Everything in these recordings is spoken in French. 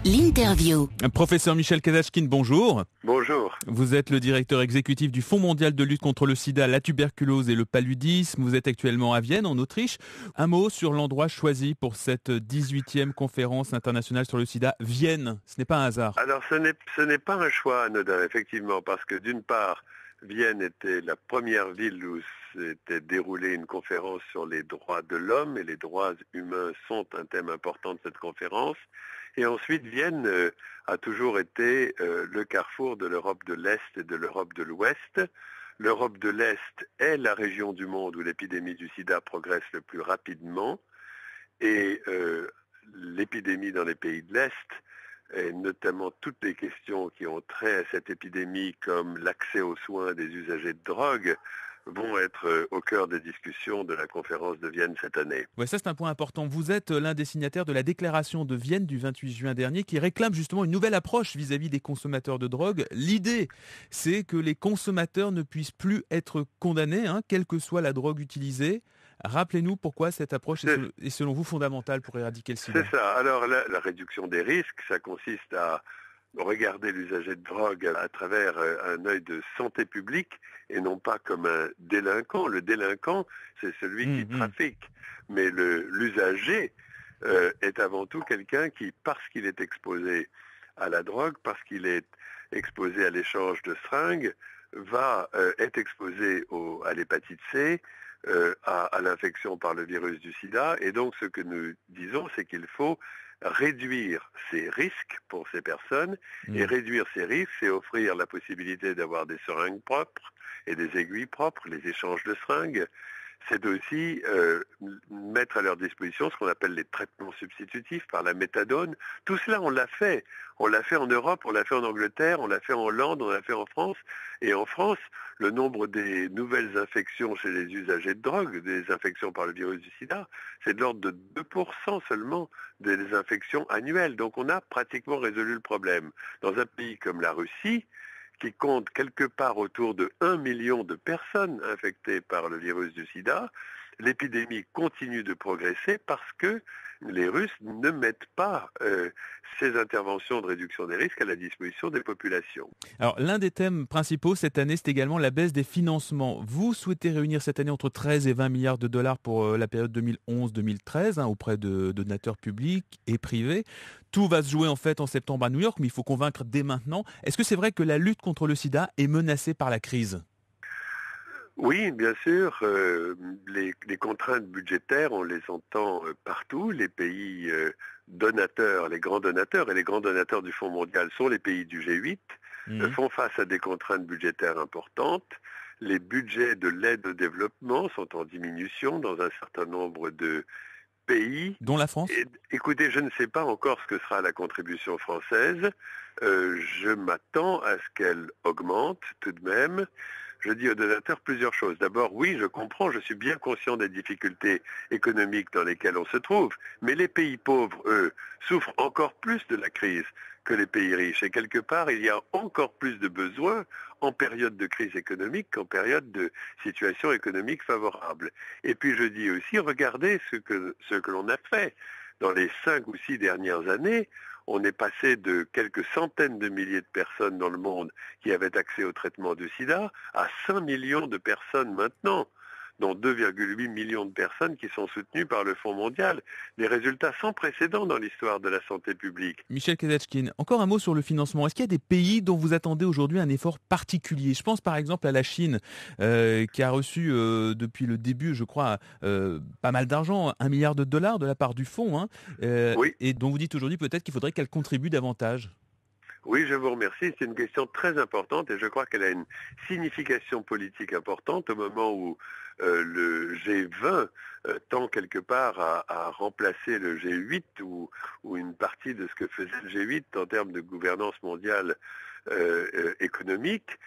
L'interview. Professeur Michel Kazachkine, bonjour. Bonjour. Vous êtes le directeur exécutif du Fonds mondial de lutte contre le sida, la tuberculose et le paludisme. Vous êtes actuellement à Vienne, en Autriche. Un mot sur l'endroit choisi pour cette 18e conférence internationale sur le sida. Vienne, ce n'est pas un hasard. Alors ce n'est pas un choix anodin, effectivement, parce que d'une part, Vienne était la première ville où s'était déroulée une conférence sur les droits de l'homme, et les droits humains sont un thème important de cette conférence. Et ensuite, Vienne a toujours été le carrefour de l'Europe de l'Est et de l'Europe de l'Ouest. L'Europe de l'Est est la région du monde où l'épidémie du sida progresse le plus rapidement, et l'épidémie dans les pays de l'Est, et notamment toutes les questions qui ont trait à cette épidémie, comme l'accès aux soins des usagers de drogue, vont être au cœur des discussions de la conférence de Vienne cette année. Ouais, ça c'est un point important. Vous êtes l'un des signataires de la déclaration de Vienne du 28 juin dernier qui réclame justement une nouvelle approche vis-à-vis des consommateurs de drogue. L'idée, c'est que les consommateurs ne puissent plus être condamnés, quelle que soit la drogue utilisée. Rappelez-nous pourquoi cette approche est selon vous fondamentale pour éradiquer le sida. C'est ça. Alors la réduction des risques, ça consiste à regarder l'usager de drogue à travers un œil de santé publique et non pas comme un délinquant. Le délinquant, c'est celui qui trafique. Mais l'usager est avant tout quelqu'un qui, parce qu'il est exposé à la drogue, parce qu'il est exposé à l'échange de seringues, va être exposé à l'hépatite C, à l'infection par le virus du sida. Et donc ce que nous disons, c'est qu'il faut réduire ces risques pour ces personnes. Et réduire ces risques, c'est offrir la possibilité d'avoir des seringues propres et des aiguilles propres, les échanges de seringues. C'est aussi mettre à leur disposition ce qu'on appelle les traitements substitutifs par la méthadone. Tout cela, on l'a fait. On l'a fait en Europe, on l'a fait en Angleterre, on l'a fait en Hollande, on l'a fait en France. Et en France, le nombre des nouvelles infections chez les usagers de drogue, des infections par le virus du sida, c'est de l'ordre de 2% seulement des infections annuelles. Donc on a pratiquement résolu le problème. Dans un pays comme la Russie, qui compte quelque part autour de 1 million de personnes infectées par le virus du sida, l'épidémie continue de progresser parce que les Russes ne mettent pas ces interventions de réduction des risques à la disposition des populations. Alors, l'un des thèmes principaux cette année, c'est également la baisse des financements. Vous souhaitez réunir cette année entre 13 et 20 milliards de dollars pour la période 2011-2013 auprès de donateurs publics et privés. Tout va se jouer en fait en septembre à New York, mais il faut convaincre dès maintenant. Est-ce que c'est vrai que la lutte contre le sida est menacée par la crise ? Oui, bien sûr. Les contraintes budgétaires, on les entend partout. Les pays donateurs, les grands donateurs, et les grands donateurs du Fonds mondial sont les pays du G8, font face à des contraintes budgétaires importantes. Les budgets de l'aide au développement sont en diminution dans un certain nombre de pays. Dont la France ? Écoutez, je ne sais pas encore ce que sera la contribution française. Je m'attends à ce qu'elle augmente tout de même. Je dis aux donateurs plusieurs choses. D'abord, oui, je comprends, je suis bien conscient des difficultés économiques dans lesquelles on se trouve, mais les pays pauvres, eux, souffrent encore plus de la crise que les pays riches. Et quelque part, il y a encore plus de besoins en période de crise économique qu'en période de situation économique favorable. Et puis je dis aussi, regardez ce que l'on a fait. Dans les 5 ou 6 dernières années, on est passé de quelques centaines de milliers de personnes dans le monde qui avaient accès au traitement du sida à 5 millions de personnes maintenant, dont 2,8 millions de personnes qui sont soutenues par le Fonds mondial. Des résultats sans précédent dans l'histoire de la santé publique. Michel Kazachkine, encore un mot sur le financement. Est-ce qu'il y a des pays dont vous attendez aujourd'hui un effort particulier ? Je pense par exemple à la Chine, qui a reçu depuis le début, je crois, pas mal d'argent, 1 milliard de dollars de la part du Fonds, Oui. Et dont vous dites aujourd'hui peut-être qu'il faudrait qu'elle contribue davantage. Oui, je vous remercie. C'est une question très importante et je crois qu'elle a une signification politique importante au moment où le G20 tend quelque part à remplacer le G8 ou une partie de ce que faisait le G8 en termes de gouvernance mondiale économique.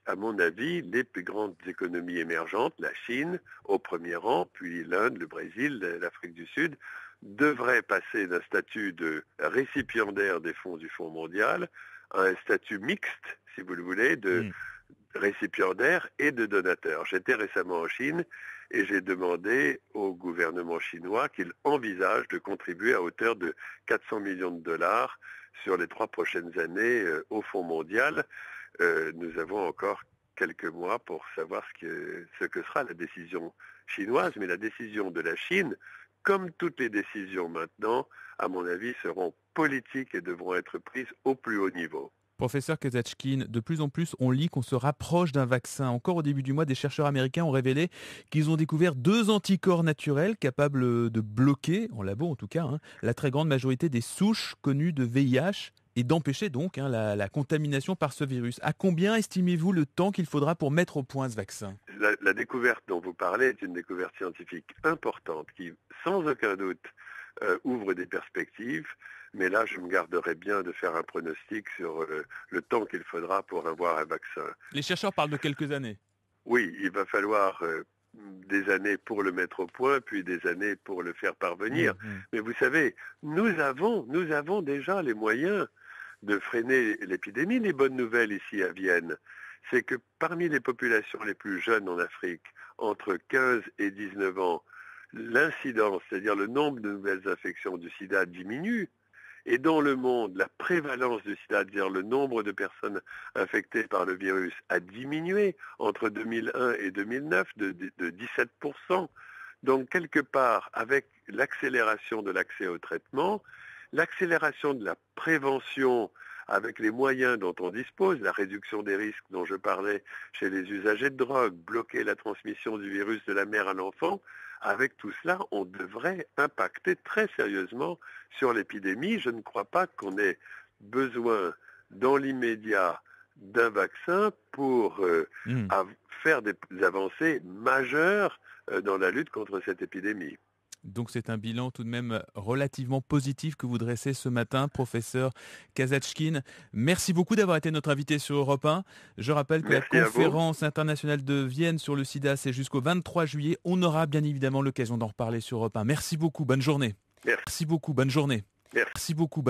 À mon avis, les plus grandes économies émergentes, la Chine au premier rang, puis l'Inde, le Brésil, l'Afrique du Sud, devraient passer d'un statut de récipiendaire des fonds du Fonds mondial à un statut mixte, si vous le voulez, de récipiendaire et de donateur. J'étais récemment en Chine et j'ai demandé au gouvernement chinois qu'il envisage de contribuer à hauteur de 400 millions de dollars sur les 3 prochaines années au Fonds mondial. Nous avons encore quelques mois pour savoir ce que sera la décision chinoise, mais la décision de la Chine, comme toutes les décisions maintenant, à mon avis, seront politiques et devront être prises au plus haut niveau. Professeur Kazatchkine, de plus en plus, on lit qu'on se rapproche d'un vaccin. Encore au début du mois, des chercheurs américains ont révélé qu'ils ont découvert 2 anticorps naturels capables de bloquer, en labo en tout cas, la très grande majorité des souches connues de VIH et d'empêcher donc la contamination par ce virus. À combien estimez-vous le temps qu'il faudra pour mettre au point ce vaccin ? La découverte dont vous parlez est une découverte scientifique importante qui, sans aucun doute, ouvre des perspectives. Mais là, je me garderai bien de faire un pronostic sur le temps qu'il faudra pour avoir un vaccin. Les chercheurs parlent de quelques années. Oui, il va falloir des années pour le mettre au point, puis des années pour le faire parvenir. Mais vous savez, nous avons déjà les moyens de freiner l'épidémie. Les bonnes nouvelles ici à Vienne, c'est que parmi les populations les plus jeunes en Afrique, entre 15 et 19 ans, l'incidence, c'est-à-dire le nombre de nouvelles infections du sida diminue. Et dans le monde, la prévalence du sida, c'est-à-dire le nombre de personnes infectées par le virus, a diminué entre 2001 et 2009 de 17%. Donc, quelque part, avec l'accélération de l'accès au traitement, l'accélération de la prévention avec les moyens dont on dispose, la réduction des risques dont je parlais chez les usagers de drogue, bloquer la transmission du virus de la mère à l'enfant, avec tout cela, on devrait impacter très sérieusement sur l'épidémie. Je ne crois pas qu'on ait besoin dans l'immédiat d'un vaccin pour faire des avancées majeures dans la lutte contre cette épidémie. Donc c'est un bilan tout de même relativement positif que vous dressez ce matin, professeur Kazatchkine. Merci beaucoup d'avoir été notre invité sur Europe 1. Je rappelle que Merci la conférence internationale de Vienne sur le sida, c'est jusqu'au 23 juillet. On aura bien évidemment l'occasion d'en reparler sur Europe 1. Merci beaucoup, bonne journée. Merci beaucoup, bonne journée. Merci beaucoup.